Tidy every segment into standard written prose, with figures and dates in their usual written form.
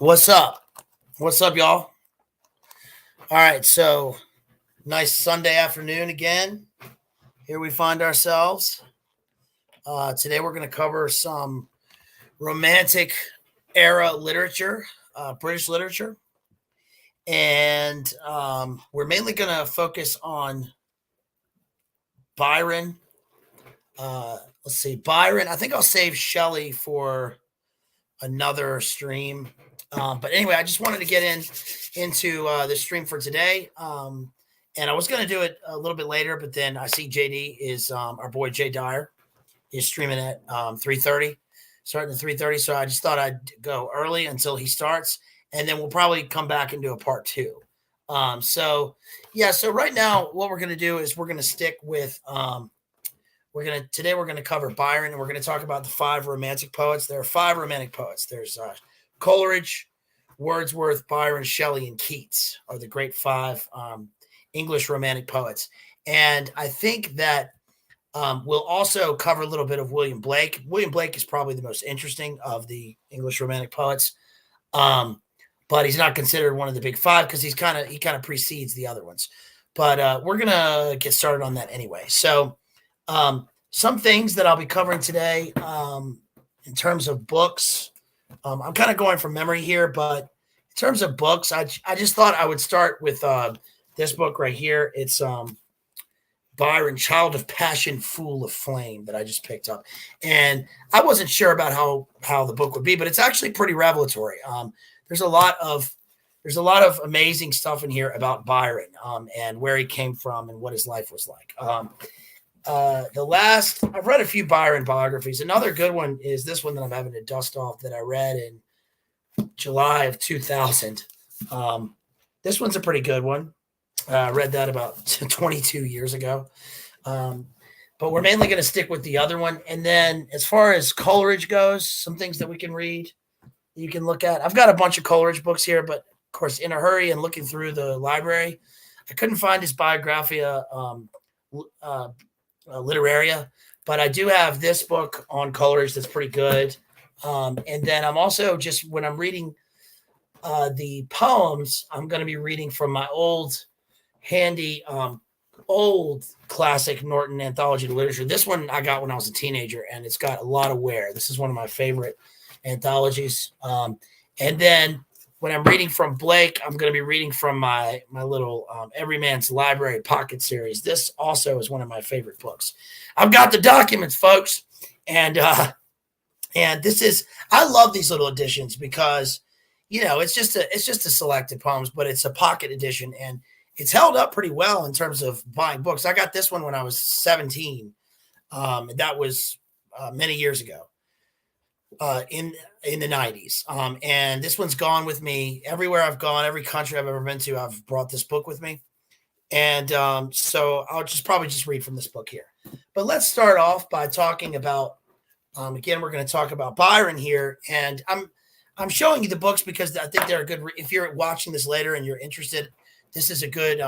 What's up? What's up, y'all? All right, so nice Sunday afternoon again. Here we find ourselves. Today we're going to cover some romantic era literature, British literature, and we're mainly going to focus on Byron. Let's see, Byron. I think I'll save Shelley for another stream. But anyway, I just wanted to get into the stream for today. And I was going to do it a little bit later, but then I see JD is our boy Jay Dyer is streaming at 3:30, starting at 3:30. So I just thought I'd go early until he starts, and then we'll probably come back and do a part two. So right now what we're going to do is we're going to stick with we're going to cover Byron, and we're going to talk about the five romantic poets. There are five romantic poets. There's Coleridge, Wordsworth, Byron, Shelley, and Keats are the great five English romantic poets. And I think that we'll also cover a little bit of William Blake. William Blake is probably the most interesting of the English romantic poets, but he's not considered one of the big five because he kind of precedes the other ones. But we're gonna get started on that anyway. So some things that I'll be covering today in terms of books. I'm kind of going from memory here, but in terms of books, I just thought I would start with this book right here. It's Byron, Child of Passion, Fool of Flame, that I just picked up. And I wasn't sure about how the book would be, but it's actually pretty revelatory. There's a lot of amazing stuff in here about Byron and where he came from and what his life was like. I've read a few Byron biographies. Another good one is this one that I'm having to dust off that I read in July of 2000. This one's a pretty good one. I read that about 22 years ago. But we're mainly going to stick with the other one. And then as far as Coleridge goes, some things that we can read, you can look at. I've got a bunch of Coleridge books here, but of course, in a hurry and looking through the library, I couldn't find his Biographia Literaria, but I do have this book on Coleridge that's pretty good. And then I'm also just, when I'm reading the poems, I'm going to be reading from my old handy old classic Norton Anthology of Literature. This one I got when I was a teenager, and it's got a lot of wear. This is one of my favorite anthologies. And then when I'm reading from Blake, I'm going to be reading from my little Everyman's Library Pocket series. This also is one of my favorite books. I've got the documents, folks, and this is, I love these little editions because it's just a selected poems, but it's a pocket edition, and it's held up pretty well in terms of buying books. I got this one when I was 17. That was many years ago. In the 90s. And this one's gone with me everywhere I've gone, every country I've ever been to, I've brought this book with me. And so I'll probably just read from this book here. But let's start off by talking about, again, we're going to talk about Byron here. And I'm showing you the books because I think they're a good, if you're watching this later and you're interested, this is a good,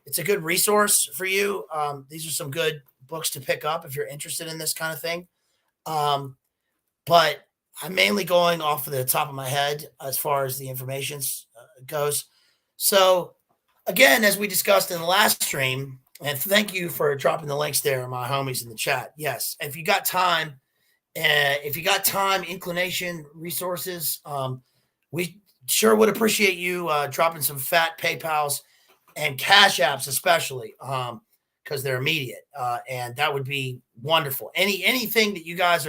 it's a good resource for you. These are some good books to pick up if you're interested in this kind of thing. But I'm mainly going off of the top of my head as far as the information goes. So again, as we discussed in the last stream, and thank you for dropping the links there, my homies in the chat. Yes, if you got time, inclination, resources, we sure would appreciate you dropping some fat PayPals and Cash Apps, especially because they're immediate, and that would be wonderful. Anything that you guys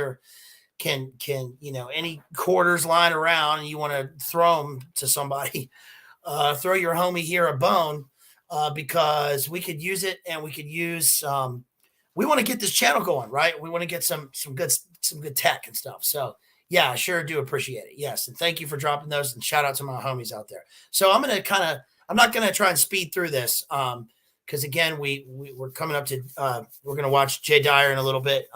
can any quarters lying around and you want to throw them to somebody, throw your homie here a bone, because we could use it, and we could use we want to get this channel going, right? We want to get some good tech and stuff. So yeah, I sure do appreciate it. Yes, and thank you for dropping those, and shout out to my homies out there. So I'm not gonna try and speed through this because again we're coming up to we're gonna watch Jay Dyer in a little bit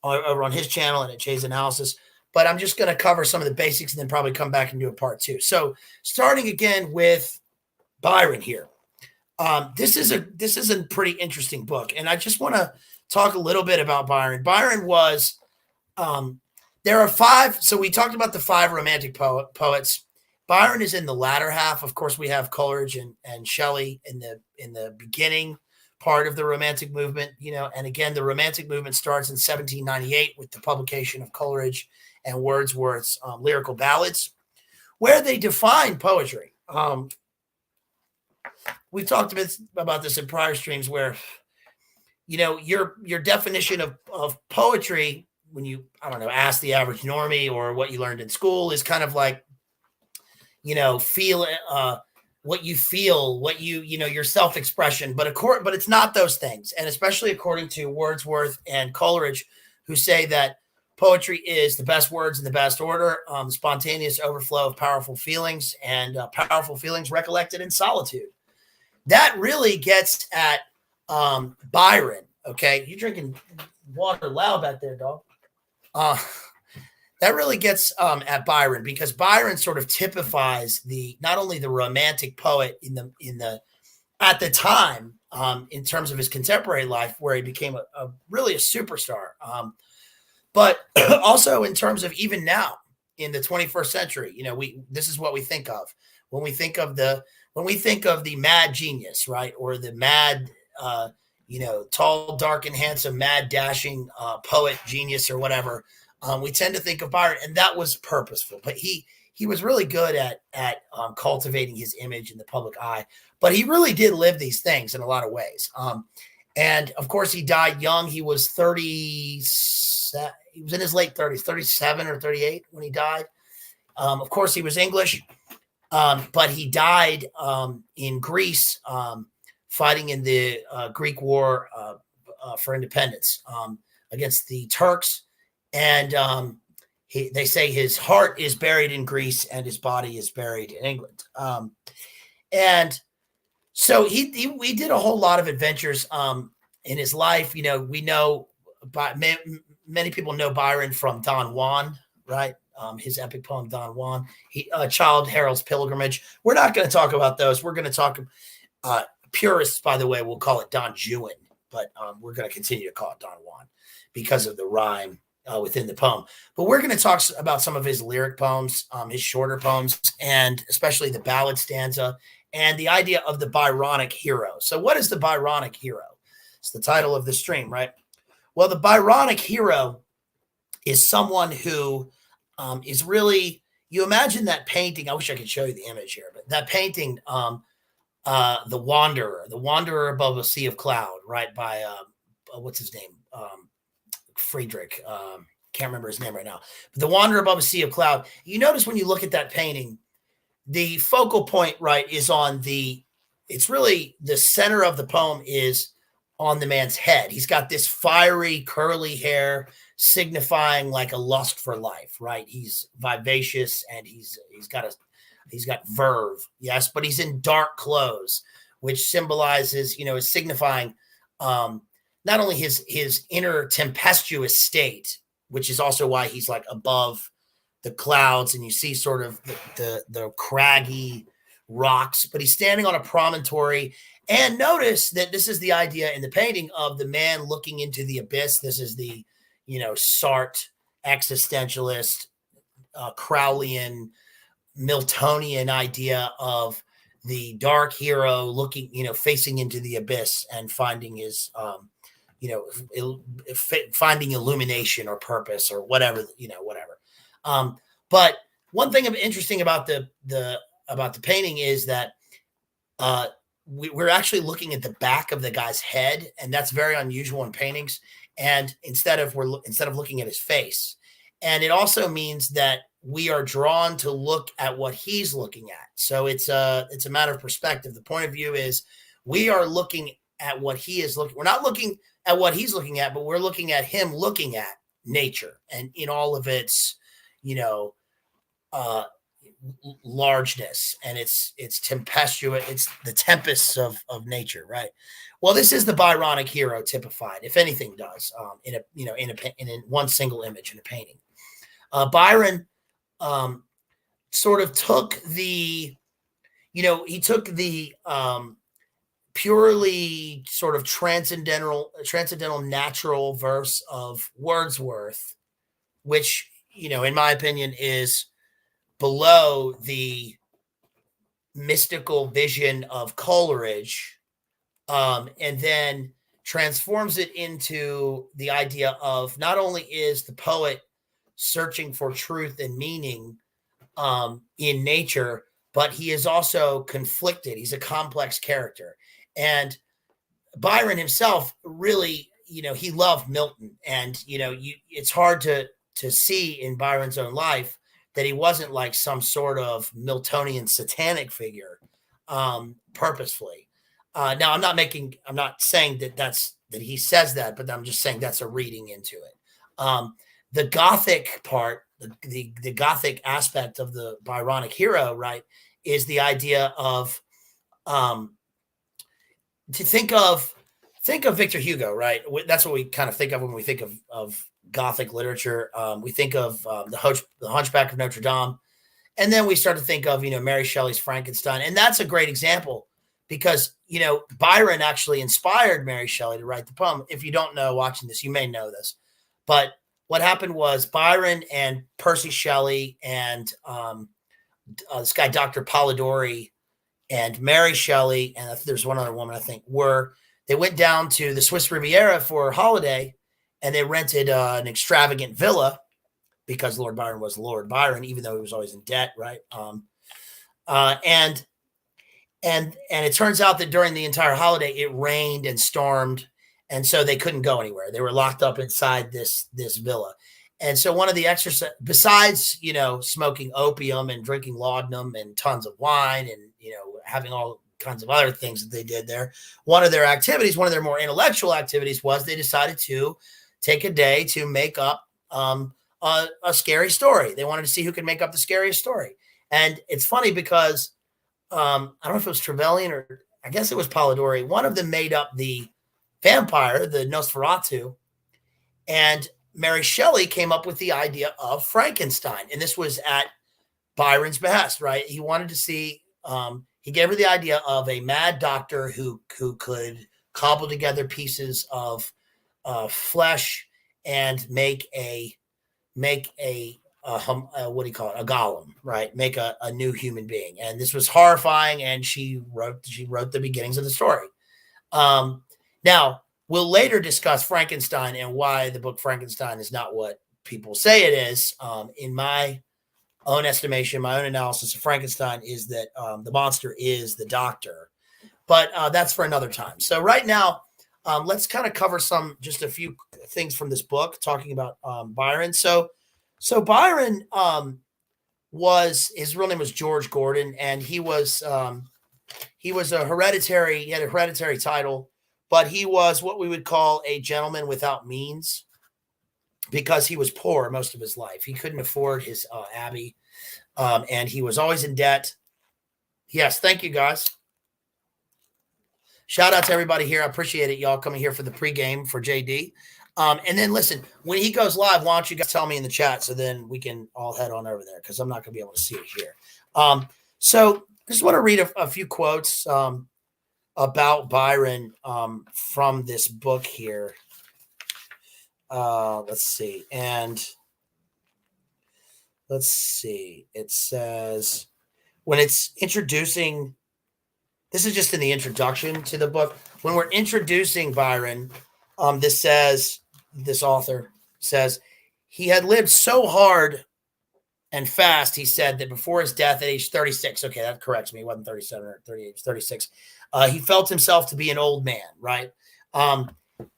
over on his channel and at Jay's Analysis. But I'm just going to cover some of the basics and then probably come back and do a part two. So starting again with Byron here. This is a pretty interesting book. And I just want to talk a little bit about Byron. Byron was There are five. So we talked about the five romantic poets. Byron is in the latter half. Of course, we have Coleridge and Shelley in the beginning part of the Romantic movement. And again, the Romantic movement starts in 1798 with the publication of Coleridge and Wordsworth's lyrical ballads, where they define poetry. We've talked about this in prior streams, where your definition of poetry, when you, I don't know, ask the average normie or what you learned in school, is kind of like, feel what you feel, what your self-expression, but it's not those things. And especially according to Wordsworth and Coleridge, who say that poetry is the best words in the best order, spontaneous overflow of powerful feelings, and powerful feelings recollected in solitude. That really gets at Byron. Okay, you drinking water loud back there, dog. That really gets at Byron, because Byron sort of typifies not only the romantic poet at the time, in terms of his contemporary life, where he became really a superstar, but also in terms of even now in the 21st century. This is what we think of when we think of the mad genius, right? Or the mad, tall, dark, and handsome, mad, dashing poet genius, or whatever. We tend to think of Byron, and that was purposeful. But he was really good at cultivating his image in the public eye. But he really did live these things in a lot of ways. And of course, he died young. He was 30. He was in his late 30s, 37 or 38 when he died. Of course, he was English, but he died in Greece, fighting in the Greek War for independence against the Turks. And they say his heart is buried in Greece and his body is buried in England. And so we did a whole lot of adventures in his life. We know many people know Byron from Don Juan, right? His epic poem, Don Juan. Childe Harold's Pilgrimage. We're not going to talk about those. We're going to talk, purists, by the way, will call it Don Juan, but we're going to continue to call it Don Juan because of the rhyme within the poem. But we're going to talk about some of his lyric poems, his shorter poems, and especially the ballad stanza, and the idea of the Byronic hero. So what is the Byronic hero? It's the title of the stream, right? Well, the Byronic hero is someone who is really, you imagine that painting. I wish I could show you the image here, but that painting, The Wanderer Above a Sea of Cloud, right? By, what's his name? Friedrich. Can't remember his name right now. But The Wanderer Above a Sea of Cloud. You notice when you look at that painting, the focal point, right, is on it's really the center of the poem is on the man's head. He's got this fiery, curly hair signifying like a lust for life, right? He's vivacious and he's got verve, yes, but he's in dark clothes, which symbolizes, is signifying not only his inner tempestuous state, which is also why he's like above the clouds and you see sort of the craggy rocks, but he's standing on a promontory. And notice that this is the idea in the painting of the man looking into the abyss. This is the, Sartre existentialist, Crowleyan, Miltonian idea of the dark hero looking, facing into the abyss and finding his, finding illumination or purpose or whatever, whatever. But one thing interesting about the painting is that we're actually looking at the back of the guy's head, and that's very unusual in paintings. And instead of looking at his face, and it also means that we are drawn to look at what he's looking at. So it's a matter of perspective. The point of view is we are looking at what he is looking. We're not looking at what he's looking at, but we're looking at him looking at nature and in all of its, largeness and it's tempestuous. It's the tempests of nature, right? Well, this is the Byronic hero typified, if anything does, in one single image in a painting. Byron sort of took the purely sort of transcendental natural verse of Wordsworth, which in my opinion, is below the mystical vision of Coleridge, and then transforms it into the idea of not only is the poet searching for truth and meaning in nature, but he is also conflicted. He's a complex character. And Byron himself really, he loved Milton. And, it's hard to see in Byron's own life that he wasn't like some sort of Miltonian satanic figure purposefully. Now, I'm not saying that he says that, but I'm just saying that's a reading into it. The Gothic part, the Gothic aspect of the Byronic hero, right, is the idea of to think of Victor Hugo, right? That's what we kind of think of when we think of Gothic literature. We think of the Hunchback of Notre Dame, and then we start to think of Mary Shelley's Frankenstein, and that's a great example because Byron actually inspired Mary Shelley to write the poem. If you don't know, watching this, you may know this, but what happened was Byron and Percy Shelley and this guy Dr. Polidori and Mary Shelley, and there's one other woman I think, they went down to the Swiss Riviera for a holiday, and they rented an extravagant villa because Lord Byron was Lord Byron, even though he was always in debt, right? And it turns out that during the entire holiday, it rained and stormed, and so they couldn't go anywhere. They were locked up inside this villa. And so one of the exercise, besides smoking opium and drinking laudanum and tons of wine and having all kinds of other things that they did there, one of their more intellectual activities was they decided to take a day to make up a scary story. They wanted to see who could make up the scariest story. And it's funny because I don't know if it was Trevelyan or I guess it was Polidori. One of them made up the vampire, the Nosferatu, and Mary Shelley came up with the idea of Frankenstein. And this was at Byron's behest, right? He wanted to see, he gave her the idea of a mad doctor who could cobble together pieces of flesh and make a what do you call it? A golem, right? Make a new human being. And this was horrifying. And she wrote the beginnings of the story. Now we'll later discuss Frankenstein and why the book Frankenstein is not what people say it is. In my own estimation, my own analysis of Frankenstein is that the monster is the doctor, but that's for another time. So right now, let's kind of cover just a few things from this book talking about Byron. So Byron his real name was George Gordon, and he had a hereditary title, but he was what we would call a gentleman without means because he was poor most of his life. He couldn't afford his abbey, and he was always in debt. Yes, thank you, guys. Shout out to everybody here. I appreciate it, y'all, coming here for the pregame for JD. And then listen, when he goes live, why don't you guys tell me in the chat so then we can all head on over there because I'm not going to be able to see it here. So I just want to read a few quotes about Byron from this book here. Let's see. It says when it's introducing, this is just in the introduction to the book. When we're introducing Byron, this author says, he had lived so hard and fast, he said, that before his death at age 36, okay, that corrects me, he wasn't 37 or 38, 36, he felt himself to be an old man, right?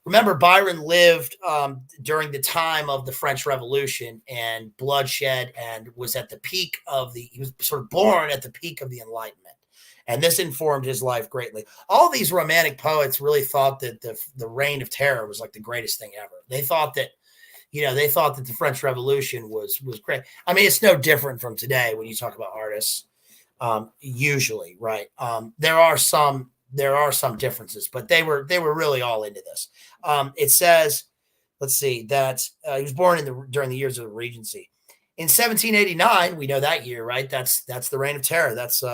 Remember, Byron lived during the time of the French Revolution and bloodshed, and was at the peak he was sort of born at the peak of the Enlightenment. And this informed his life greatly. All these romantic poets really thought that the reign of terror was like the greatest thing ever. They thought that, the French Revolution was great. I mean, it's no different from today when you talk about artists, usually, right? There are some differences, but they were really all into this. It says, let's see, that he was born during the years of the Regency. In 1789, we know that year, right? That's the reign of terror. That's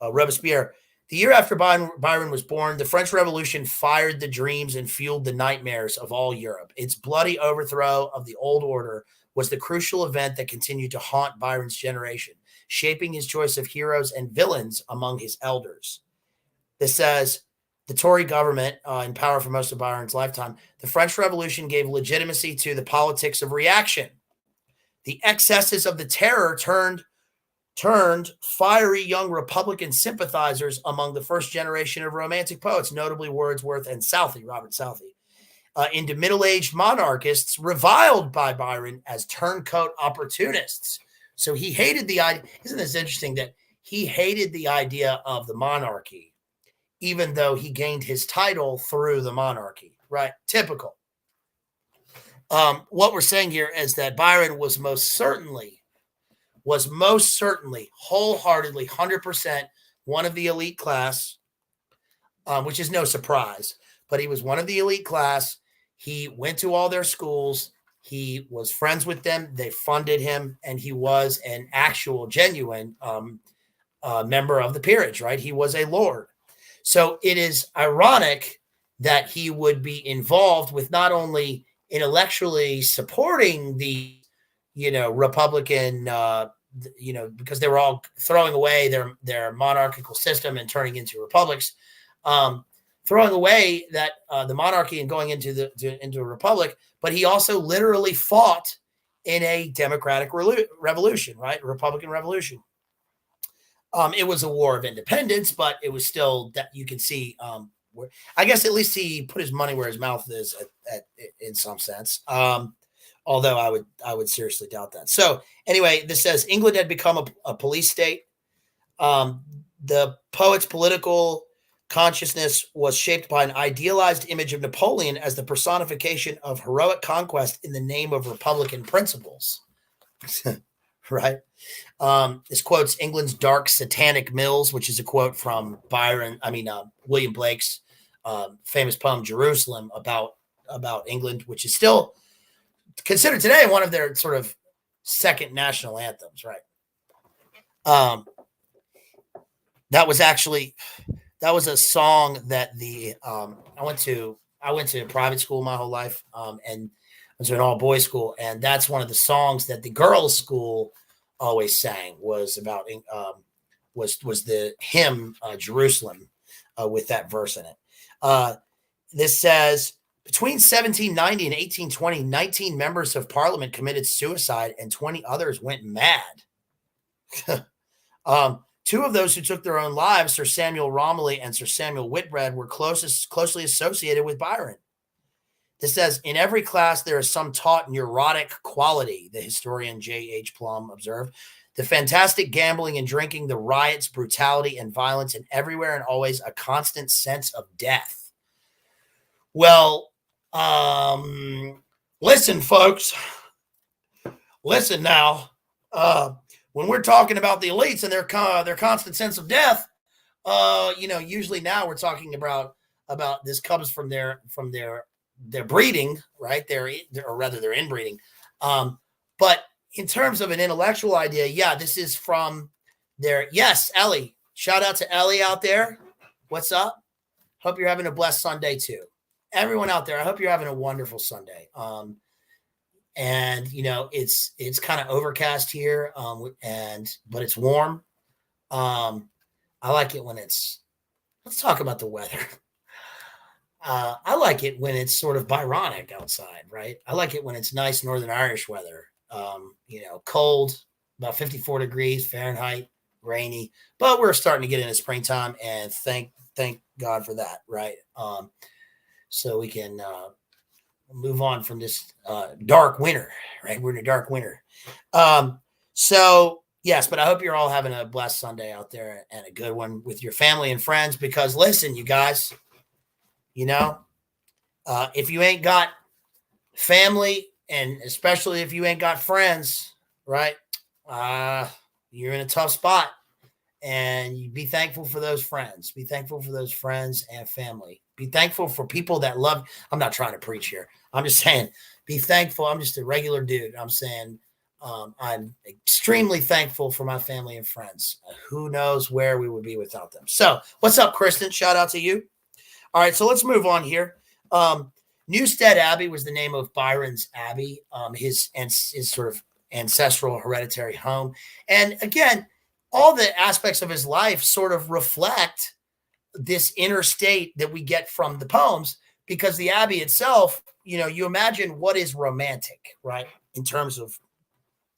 Robespierre. The year after Byron was born, the French Revolution fired the dreams and fueled the nightmares of all Europe. Its bloody overthrow of the old order was the crucial event that continued to haunt Byron's generation, shaping his choice of heroes and villains among his elders. This says the Tory government in power for most of Byron's lifetime. The French Revolution gave legitimacy to the politics of reaction. The excesses of the terror turned fiery young Republican sympathizers among the first generation of Romantic poets, notably Wordsworth and Southey, Robert Southey, into middle-aged monarchists reviled by Byron as turncoat opportunists. So he hated the idea. Isn't this interesting that he hated the idea of the monarchy, even though he gained his title through the monarchy, right? Typical. What we're saying here is that Byron was most certainly, wholeheartedly, 100% one of the elite class, which is no surprise, but he was one of the elite class. He went to all their schools. He was friends with them. They funded him, and he was an actual, genuine member of the peerage, right? He was a lord. So it is ironic that he would be involved with not only intellectually supporting the, Republican, because they were all throwing away their monarchical system and turning into republics, throwing away that the monarchy and going into a republic, but he also literally fought in a democratic revolution, right? A Republican revolution. It was a war of independence, but it was still that you can see. I guess at least he put his money where his mouth is in some sense. Although I would seriously doubt that. So anyway, this says England had become a police state. The poet's political consciousness was shaped by an idealized image of Napoleon as the personification of heroic conquest in the name of Republican principles. Right? This quotes England's dark satanic mills, which is a quote from William Blake's famous poem Jerusalem about England, which is still considered today one of their sort of second national anthems, right? That was a song that I went to private school my whole life, and I was in an all boys school, and that's one of the songs that the girls' school always sang was about was the hymn Jerusalem with that verse in it. This says between 1790 and 1820, 19 members of parliament committed suicide and 20 others went mad. Two of those who took their own lives, Sir Samuel Romilly and Sir Samuel Whitbread, were closely associated with Byron. This says, in every class, there is some taught neurotic quality, the historian J.H. Plum observed. The fantastic gambling and drinking, the riots, brutality, and violence, and everywhere and always a constant sense of death. Well, listen, folks. Listen now. When we're talking about the elites and their constant sense of death, usually now we're talking about this comes from their breeding, right? Their inbreeding. But in terms of an intellectual idea, yeah, this is from their, yes, Ellie. Shout out to Ellie out there. What's up? Hope you're having a blessed Sunday too. Everyone out there, I hope you're having a wonderful Sunday. And it's kind of overcast here, but it's warm. I like it when let's talk about the weather. I like it when it's sort of Byronic outside, right? I like it when it's nice Northern Irish weather, cold, about 54 degrees Fahrenheit, rainy, but we're starting to get into springtime, and thank God for that, right? So we can move on from this dark winter, right? We're in a dark winter. So yes, but I hope you're all having a blessed Sunday out there and a good one with your family and friends, because listen, you guys, if you ain't got family, and especially if you ain't got friends, right? You're in a tough spot, and you be thankful for those friends. Be thankful for those friends and family. Be thankful for people that love. I'm not trying to preach here. I'm just saying, be thankful. I'm just a regular dude. I'm saying, I'm extremely thankful for my family and friends. Who knows where we would be without them? So, what's up, Kristen? Shout out to you. All right, so let's move on here. Newstead Abbey was the name of Byron's abbey, his sort of ancestral hereditary home. And again, all the aspects of his life sort of reflect this inner state that we get from the poems, because the abbey itself, you imagine what is romantic, right? In terms of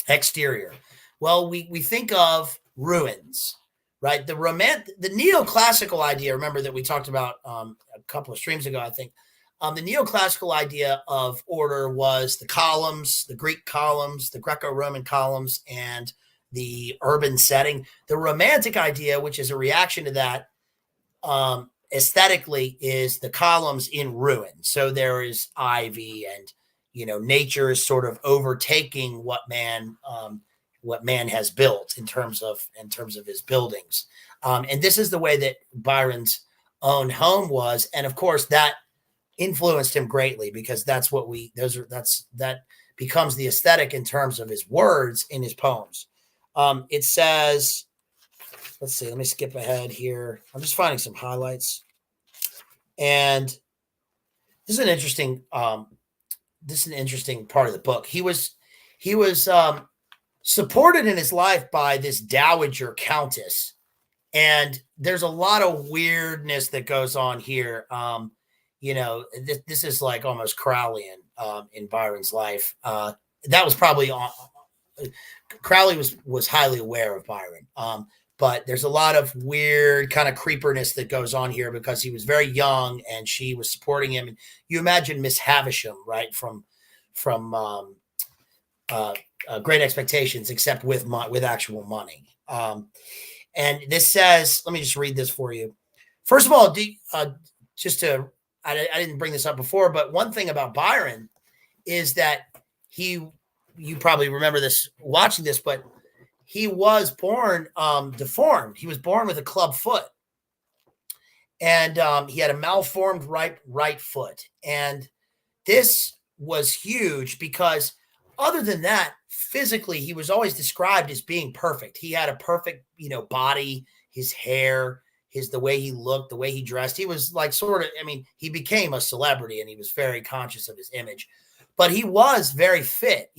exterior. Well, we think of ruins, right? The neoclassical idea, remember that we talked about a couple of streams ago, I think. The neoclassical idea of order was the columns, the Greek columns, the Greco-Roman columns, and the urban setting. The romantic idea, which is a reaction to that, aesthetically, is the columns in ruin. So there is ivy, and nature is sort of overtaking what man has built in terms of his buildings. And this is the way that Byron's own home was, and of course that influenced him greatly, because that becomes the aesthetic in terms of his words in his poems. It says, let's see, let me skip ahead here. I'm just finding some highlights. And this is an interesting part of the book. He was supported in his life by this dowager countess. And there's a lot of weirdness that goes on here. This is like almost Crowleyan in Byron's life. That was probably Crowley was highly aware of Byron. But there's a lot of weird kind of creeperness that goes on here, because he was very young and she was supporting him. And you imagine Miss Havisham, right, from Great Expectations, except with actual money. And this says, let me just read this for you. First of all, I didn't bring this up before, but one thing about Byron is that you probably remember this watching this, but he was born deformed. He was born with a club foot, and he had a malformed right foot. And this was huge, because other than that, physically, he was always described as being perfect. He had a perfect, body, his hair, the way he looked, the way he dressed. He was like he became a celebrity, and he was very conscious of his image, but he was very fit.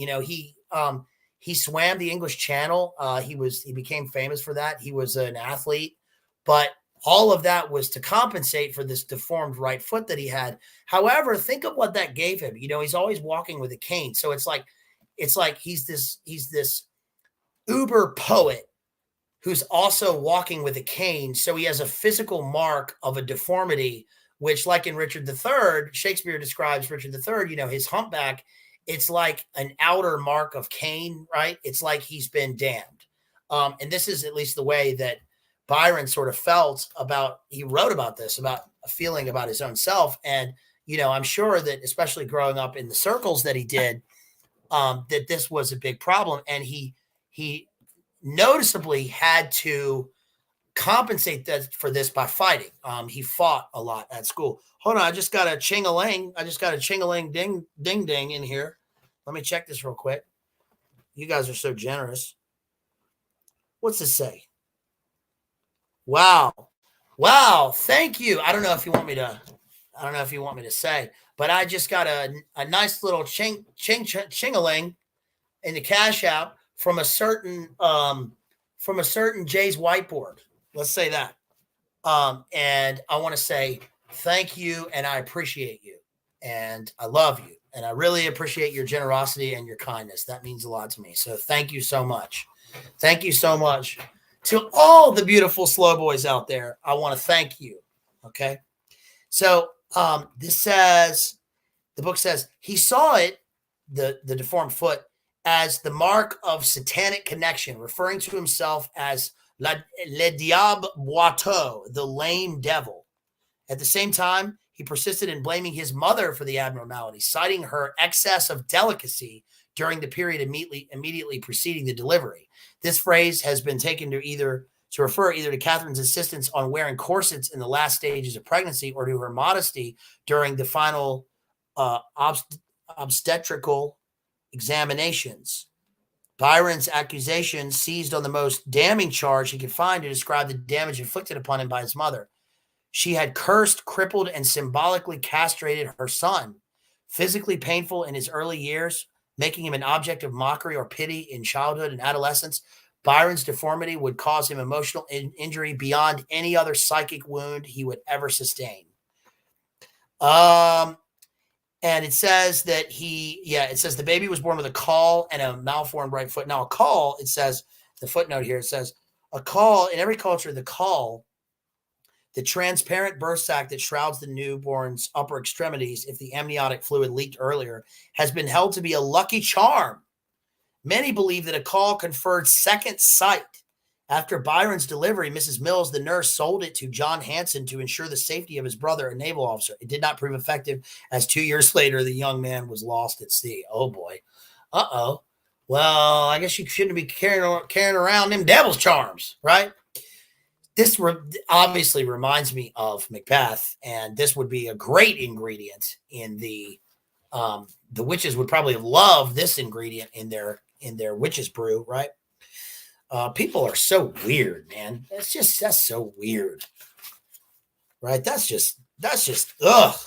He swam the English Channel. He became famous for that. He was an athlete, but all of that was to compensate for this deformed right foot that he had. However, think of what that gave him. He's always walking with a cane. So it's like he's this uber poet who's also walking with a cane. So he has a physical mark of a deformity, which, like in Richard III, Shakespeare describes Richard III, his humpback. It's like an outer mark of Cain, right? It's like he's been damned. And this is at least the way that Byron sort of felt he wrote about this, about a feeling about his own self. And, I'm sure that, especially growing up in the circles that he did, that this was a big problem. And he noticeably had to compensate for this by fighting. He fought a lot at school. Hold on, I just got a ching-a-ling. Ding ding ding in here. Let me check this real quick. You guys are so generous. What's this say? Wow. Thank you. I don't know if you want me to say, but I just got a nice little ching-a-ling in the cash out from a certain Jay's whiteboard. Let's say that. And I want to say thank you, and I appreciate you, and I love you, and I really appreciate your generosity and your kindness. That means a lot to me. So thank you so much. Thank you so much to all the beautiful slow boys out there. I want to thank you. Okay. So the book says he saw it, the deformed foot, as the mark of satanic connection, referring to himself as le diable boiteux, the lame devil. At the same time, he persisted in blaming his mother for the abnormality, citing her excess of delicacy during the period immediately preceding the delivery. This phrase has been taken to refer either to Catherine's insistence on wearing corsets in the last stages of pregnancy, or to her modesty during the final obstetrical examinations. Byron's accusation seized on the most damning charge he could find to describe the damage inflicted upon him by his mother. She had cursed, crippled, and symbolically castrated her son, physically painful in his early years, making him an object of mockery or pity in childhood and adolescence. Byron's deformity would cause him emotional injury beyond any other psychic wound he would ever sustain. And it says that it says the baby was born with a caul and a malformed right foot. Now, a caul, it says, the footnote here, it says, a caul, in every culture, the caul, the transparent birth sac that shrouds the newborn's upper extremities if the amniotic fluid leaked earlier, has been held to be a lucky charm. Many believe that a caul conferred second sight. After Byron's delivery, Mrs. Mills, the nurse, sold it to John Hanson to ensure the safety of his brother, a naval officer. It did not prove effective, as 2 years later, the young man was lost at sea. Oh, boy. Uh-oh. Well, I guess you shouldn't be carrying around them devil's charms, right? This obviously reminds me of Macbeth, and this would be a great ingredient in the witches would probably love this ingredient in their witches brew, right? People are so weird, man. That's so weird, right? That's just ugh,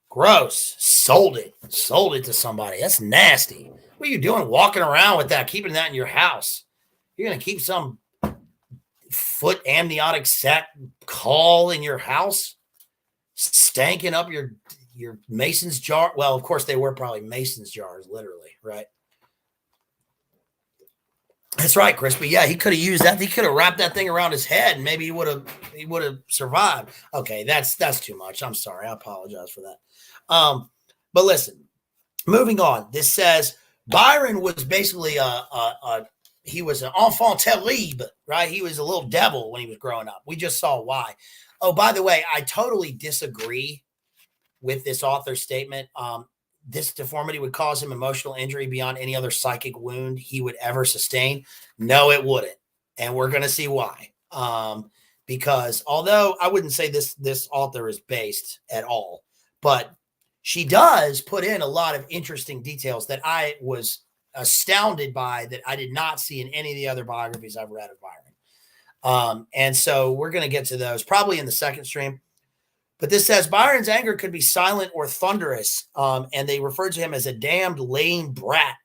gross. Sold it to somebody. That's nasty. What are you doing walking around with that, keeping that in your house? You're going to keep some foot amniotic sac caul in your house, stanking up your Mason's jar. Well, of course they were probably Mason's jars, literally, right? That's right, Chris. But yeah, he could have used that. He could have wrapped that thing around his head, and maybe he would have survived. Okay, that's too much. I'm sorry. I apologize for that. But listen, moving on. This says Byron was basically he was an enfant terrible, right? He was a little devil when he was growing up. We just saw why. Oh, by the way, I totally disagree with this author's statement. This deformity would cause him emotional injury beyond any other psychic wound he would ever sustain. No, it wouldn't. And we're going to see why. Because although I wouldn't say this author is based at all, but she does put in a lot of interesting details that I was astounded by that I did not see in any of the other biographies I've read of Byron. And so we're going to get to those probably in the second stream. But this says Byron's anger could be silent or thunderous, and they referred to him as a damned lame brat.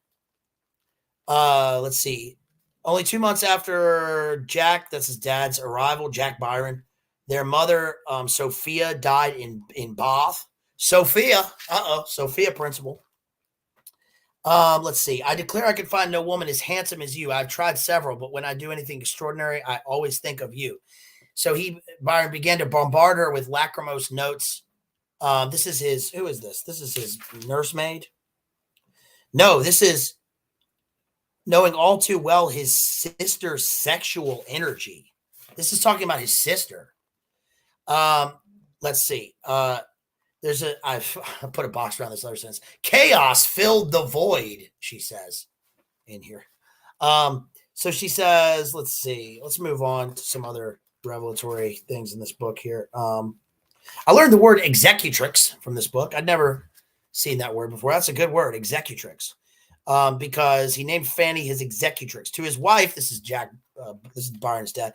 Let's see. Only 2 months after Jack, that's his dad's arrival, Jack Byron, their mother, Sophia, died in Bath. Sophia principle. Let's see. I declare I can find no woman as handsome as you. I've tried several, but when I do anything extraordinary, I always think of you. So Byron began to bombard her with lachrymose notes. Who is this? This is his nursemaid. No, this is knowing all too well his sister's sexual energy. This is talking about his sister. Let's see. I put a box around this other sentence. Chaos filled the void, she says in here. So she says, let's see. Let's move on to some other revelatory things in this book here. I learned the word executrix from this book. I'd never seen that word before. That's a good word, executrix, because he named Fanny his executrix. To his wife, this is Byron's dad.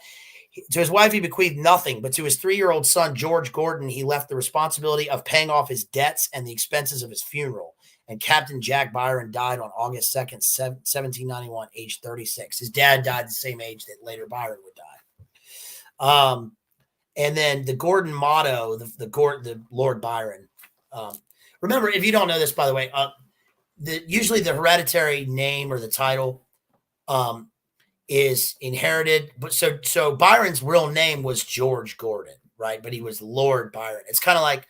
To his wife, he bequeathed nothing, but to his 3-year-old son, George Gordon, he left the responsibility of paying off his debts and the expenses of his funeral. And Captain Jack Byron died on August 2nd, 1791, age 36. His dad died the same age that later Byron would die. And then the Gordon motto, the Lord Byron. Remember, if you don't know this, by the way, usually the hereditary name or the title is inherited. But so Byron's real name was George Gordon, right? But he was Lord Byron. It's kind of like,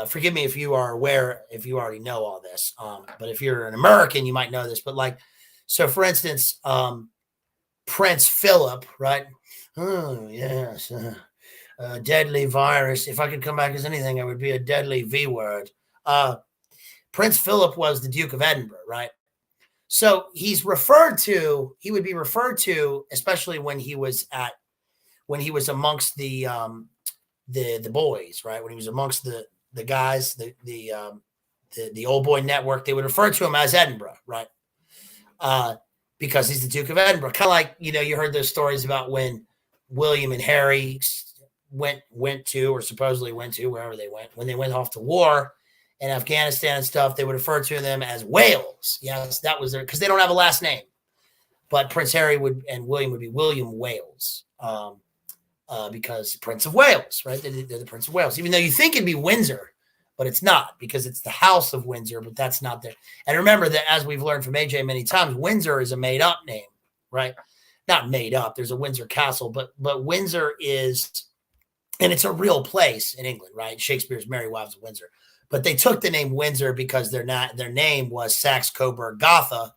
forgive me if you are aware, if you already know all this. But if you're an American, you might know this. But so for instance, Prince Philip, right? Oh, yes. A deadly virus. If I could come back as anything, I would be a deadly V word. Prince Philip was the Duke of Edinburgh, right? So he would be referred to, especially when he was amongst the boys, right? When he was amongst the guys, the the old boy network, they would refer to him as Edinburgh, right? Because he's the Duke of Edinburgh. Kind of like, you heard those stories about when William and Harry went to, or supposedly went to, wherever they went, when they went off to war in Afghanistan and stuff, they would refer to them as Wales. Yes, that was because they don't have a last name. But Prince Harry and William would be William Wales, because Prince of Wales, right? They're the Prince of Wales, even though you think it'd be Windsor, but it's not, because it's the House of Windsor, but that's not there. And remember that, as we've learned from AJ many times, Windsor is a made-up name, right? Not made up. There's a Windsor Castle, but Windsor is, and it's a real place in England, right? Shakespeare's Merry Wives of Windsor. But they took the name Windsor because their name was Saxe-Coburg-Gotha.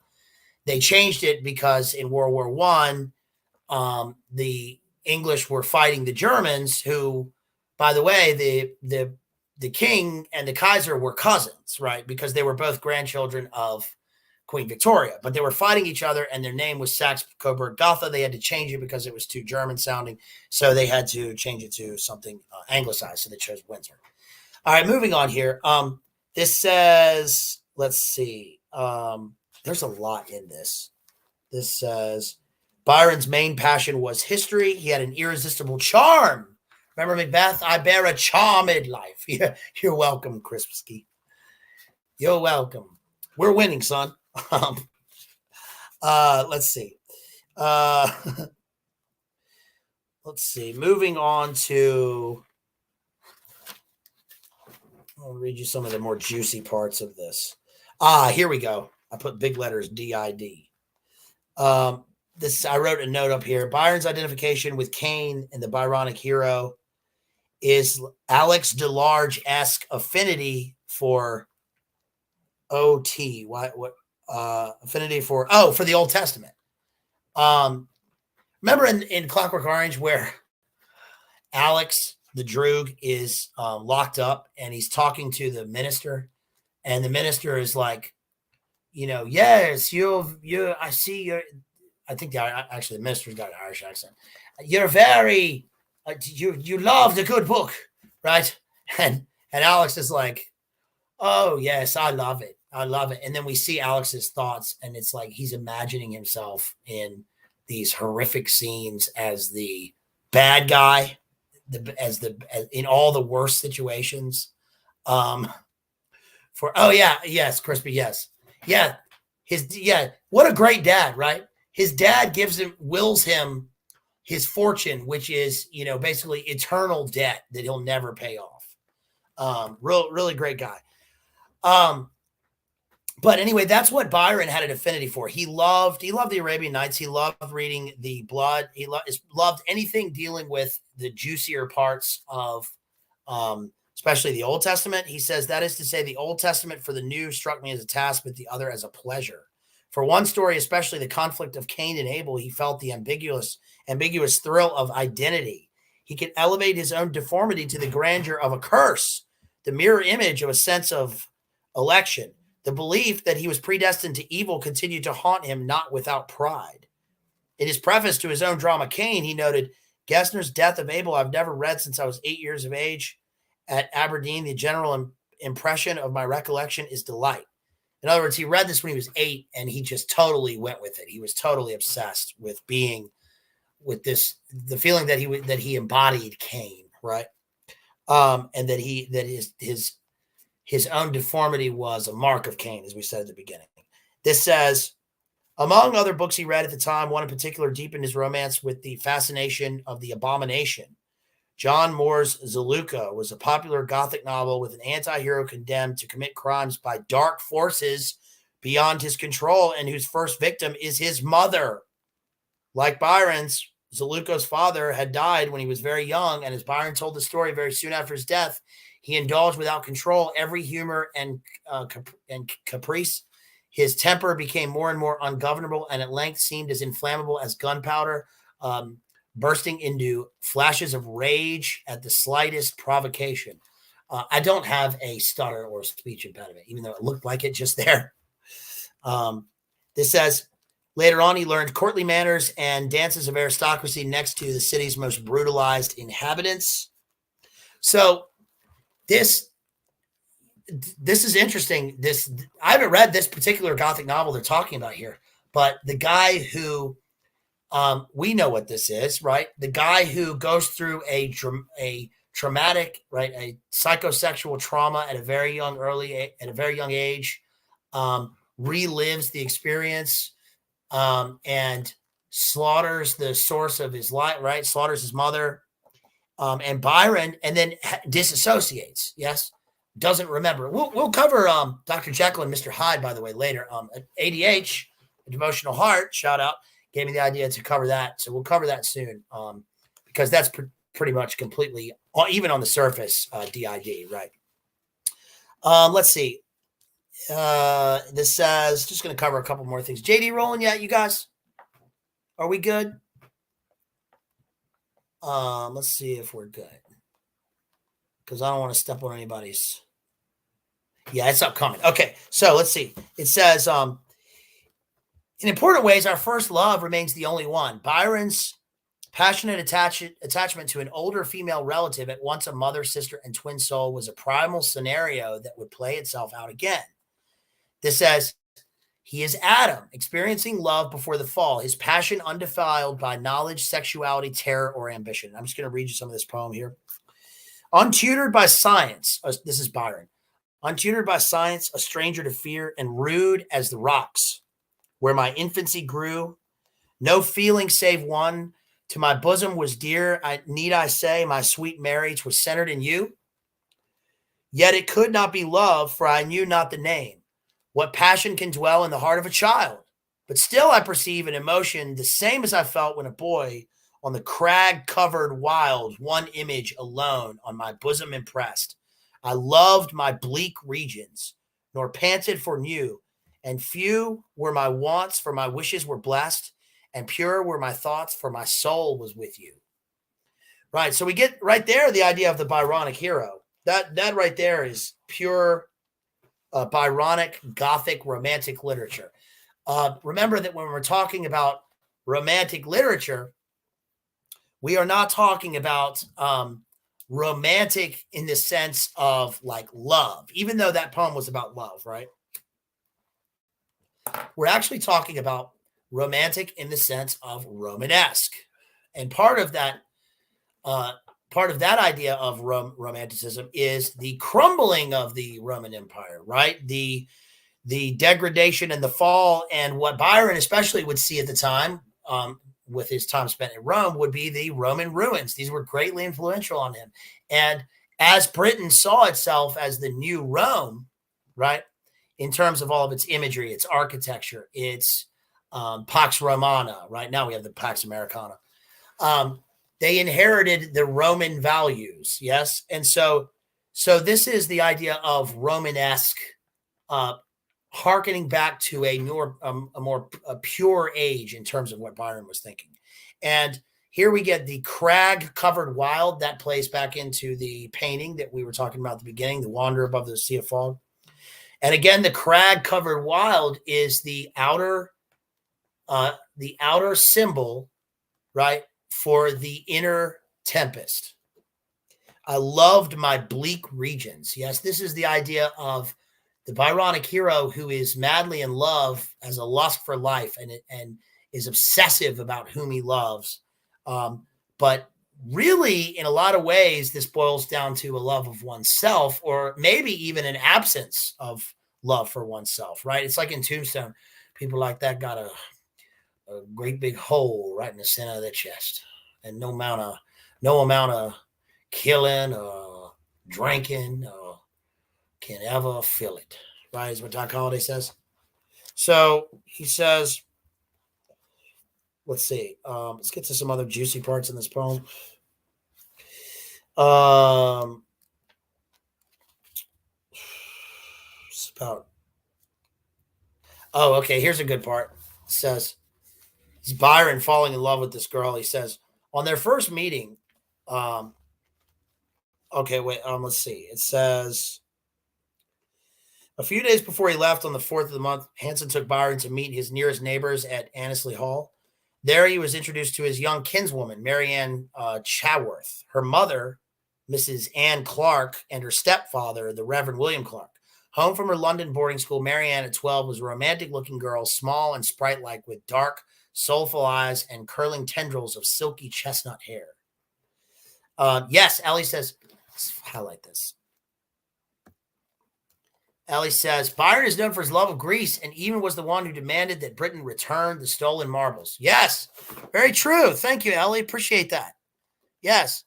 They changed it because in World War I, the English were fighting the Germans, who, by the way, the king and the Kaiser were cousins, right? Because they were both grandchildren of Queen Victoria, but they were fighting each other, and their name was Saxe-Coburg-Gotha. They had to change it because it was too German sounding, so they had to change it to something anglicized, so they chose Windsor. All right, moving on here. This says, let's see. There's a lot in this. This says, Byron's main passion was history. He had an irresistible charm. Remember Macbeth? I bear a charmed life. Yeah, you're welcome, Crispsky. You're welcome. We're winning, son. Let's see. Let's see. Moving on to, I'll read you some of the more juicy parts of this. Here we go. I put big letters D-I-D. I wrote a note up here. Byron's identification with Cain and the Byronic hero is Alex DeLarge-esque affinity for OT. What affinity for the Old Testament. Remember in Clockwork Orange where Alex the Droog is locked up and he's talking to the minister, and the minister is like, yes, I see you're, I think actually the minister's got an Irish accent. You're very, you love the good book, right? And Alex is like, oh yes, I love it. And then we see Alex's thoughts, and it's like he's imagining himself in these horrific scenes as the bad guy, in all the worst situations. Yes, Crispy, yes. Yeah. What a great dad, right? His dad wills him his fortune, which is, basically eternal debt that he'll never pay off. Really great guy. But anyway, that's what Byron had an affinity for. He loved the Arabian Nights. He loved reading the blood. He loved anything dealing with the juicier parts of, especially the Old Testament. He says, that is to say, the Old Testament for the New struck me as a task, but the other as a pleasure. For one story, especially the conflict of Cain and Abel, he felt the ambiguous thrill of identity. He could elevate his own deformity to the grandeur of a curse, the mirror image of a sense of election. The belief that he was predestined to evil continued to haunt him, not without pride. In his preface to his own drama, Cain, he noted, Gessner's Death of Abel I've never read since I was 8 years of age. At Aberdeen, the general impression of my recollection is delight. In other words, he read this when he was 8, and he just totally went with it. He was totally obsessed with being with this, the feeling that he embodied Cain, right? And that his own deformity was a mark of Cain, as we said at the beginning. This says, among other books he read at the time, one in particular deepened his romance with the fascination of the abomination. John Moore's Zaleucus was a popular Gothic novel with an anti-hero condemned to commit crimes by dark forces beyond his control, and whose first victim is his mother. Like Byron's, Zaleucus' father had died when he was very young, and as Byron told the story very soon after his death, he indulged without control every humor and caprice. His temper became more and more ungovernable, and at length seemed as inflammable as gunpowder, bursting into flashes of rage at the slightest provocation. I don't have a stutter or speech impediment, even though it looked like it just there. This says, later on, he learned courtly manners and dances of aristocracy next to the city's most brutalized inhabitants. So this, this is interesting. I haven't read this particular Gothic novel they're talking about here, but the guy who we know what this is, right? The guy who goes through a traumatic, right, a psychosexual trauma at a very young age, relives the experience, and slaughters the source of his life, right? Slaughters his mother, and Byron, and then disassociates. Yes, doesn't remember. We'll cover Dr. Jekyll and Mr. Hyde, by the way, later. ADH, a devotional heart, shout out, gave me the idea to cover that. So we'll cover that soon, because that's pretty much completely, even on the surface, DID, right? Let's see. This says, just going to cover a couple more things. JD rolling yet, you guys? Are we good? Let's see if we're good, because I don't want to step on anybody's. Yeah, it's upcoming. Okay, so let's see. It says, in important ways, our first love remains the only one. Byron's passionate attachment to an older female relative, at once a mother, sister, and twin soul, was a primal scenario that would play itself out again. This says, he is Adam, experiencing love before the fall, his passion undefiled by knowledge, sexuality, terror, or ambition. I'm just going to read you some of this poem here. Untutored by science, this is Byron. Untutored by science, a stranger to fear, and rude as the rocks where my infancy grew, no feeling save one to my bosom was dear. Need I say, my sweet Mary, 'twas centered in you? Yet it could not be love, for I knew not the name. What passion can dwell in the heart of a child? But still I perceive an emotion the same as I felt when a boy on the crag-covered wild, one image alone on my bosom impressed. I loved my bleak regions, nor panted for new, and few were my wants, for my wishes were blessed, and pure were my thoughts, for my soul was with you. Right, so we get right there the idea of the Byronic hero. That right there is pure Byronic Gothic romantic literature. Remember that when we're talking about romantic literature, we are not talking about romantic in the sense of like love, even though that poem was about love, right? We're actually talking about romantic in the sense of Romanesque. And part of that idea of romanticism is the crumbling of the Roman Empire, right? The degradation and the fall, and what Byron especially would see at the time, with his time spent in Rome, would be the Roman ruins. These were greatly influential on him. And as Britain saw itself as the new Rome, right, in terms of all of its imagery, its architecture, its Pax Romana, right? Now we have the Pax Americana. They inherited the Roman values, yes? And so this is the idea of Romanesque, hearkening back to a more pure age in terms of what Byron was thinking. And here we get the crag-covered wild. That plays back into the painting that we were talking about at the beginning, the Wanderer Above the Sea of Fog. And again, the crag-covered wild is the outer symbol, right, for the inner tempest. I loved my bleak regions. Yes, this is the idea of the Byronic hero who is madly in love, has a lust for life, and is obsessive about whom he loves. But really, in a lot of ways, this boils down to a love of oneself, or maybe even an absence of love for oneself, right? It's like in Tombstone, people like that got a great big hole right in the center of the chest, and no amount of killing or drinking can ever fill it, right? Is what Doc Holliday says. So he says, let's see. Let's get to some other juicy parts in this poem. It's about. Oh, okay. Here's a good part. It says, it's Byron falling in love with this girl. He says, on their first meeting, okay, wait, let's see. It says, a few days before he left on the 4th of the month, Hanson took Byron to meet his nearest neighbors at Annesley Hall. There he was introduced to his young kinswoman, Marianne Chaworth, her mother, Mrs. Anne Clark, and her stepfather, the Reverend William Clark. Home from her London boarding school, Marianne at 12 was a romantic-looking girl, small and sprite-like, with dark, soulful eyes and curling tendrils of silky chestnut hair. Yes, Ellie says, let's highlight this. Ellie says, Byron is known for his love of Greece and even was the one who demanded that Britain return the stolen marbles. Yes, very true. Thank you, Ellie. Appreciate that. Yes,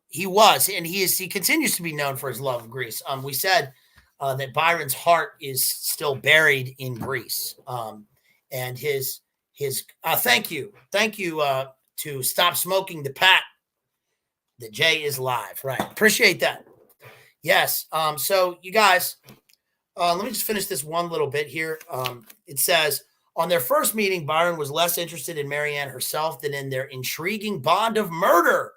he was, and he continues to be known for his love of Greece. We said that Byron's heart is still buried in Greece. And his thank you to Stop Smoking the Pat. The J is live, right? Appreciate that. Yes. So you guys, let me just finish this one little bit here. It says, on their first meeting, Byron was less interested in Marianne herself than in their intriguing bond of murder.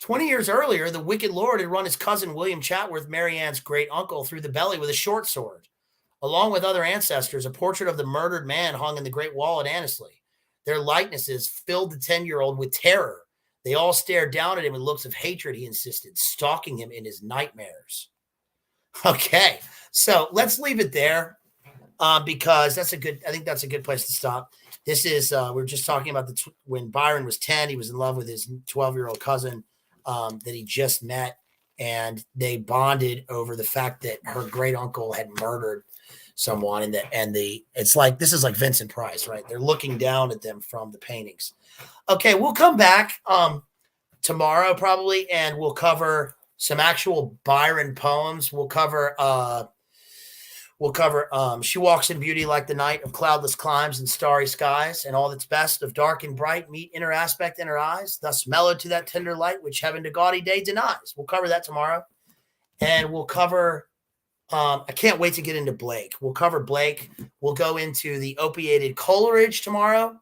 20 years earlier, the wicked lord had run his cousin William Chatworth, Marianne's great uncle, through the belly with a short sword. Along with other ancestors, a portrait of the murdered man hung in the Great Wall at Annesley. Their likenesses filled the 10-year-old with terror. They all stared down at him with looks of hatred, he insisted, stalking him in his nightmares. Okay, so let's leave it there because I think that's a good place to stop. This is, we're just talking about when Byron was 10, he was in love with his 12-year-old cousin that he just met, and they bonded over the fact that her great uncle had murdered someone, it's like, this is like Vincent Price, right? They're looking down at them from the paintings. Okay, we'll come back tomorrow probably, and we'll cover some actual Byron poems. We'll cover She walks in beauty like the night of cloudless climes and starry skies, and all that's best of dark and bright meet inner aspect in her eyes, thus mellowed to that tender light which heaven to gaudy day denies. We'll cover that tomorrow. And we'll cover I can't wait to get into Blake. We'll cover Blake. We'll go into the opiated Coleridge tomorrow.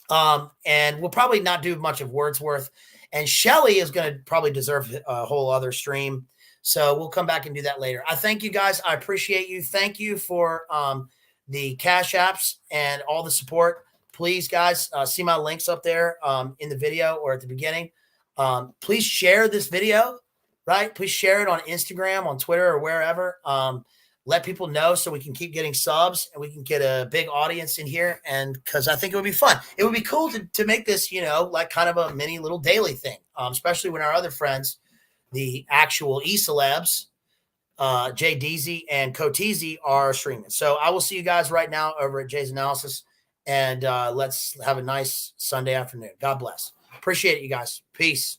And we'll probably not do much of Wordsworth. And Shelley is going to probably deserve a whole other stream. So we'll come back and do that later. I thank you guys. I appreciate you. Thank you for the Cash Apps and all the support. Please, guys, see my links up there in the video or at the beginning. Please share this video, right? Please share it on Instagram, on Twitter, or wherever. Let people know so we can keep getting subs and we can get a big audience in here. And because I think it would be fun. It would be cool to make this, like kind of a mini little daily thing, especially when our other friends, the actual E-celebs, Jay Deasy and Coteasy, are streaming. So I will see you guys right now over at Jay's Analysis. And let's have a nice Sunday afternoon. God bless. Appreciate it, you guys. Peace.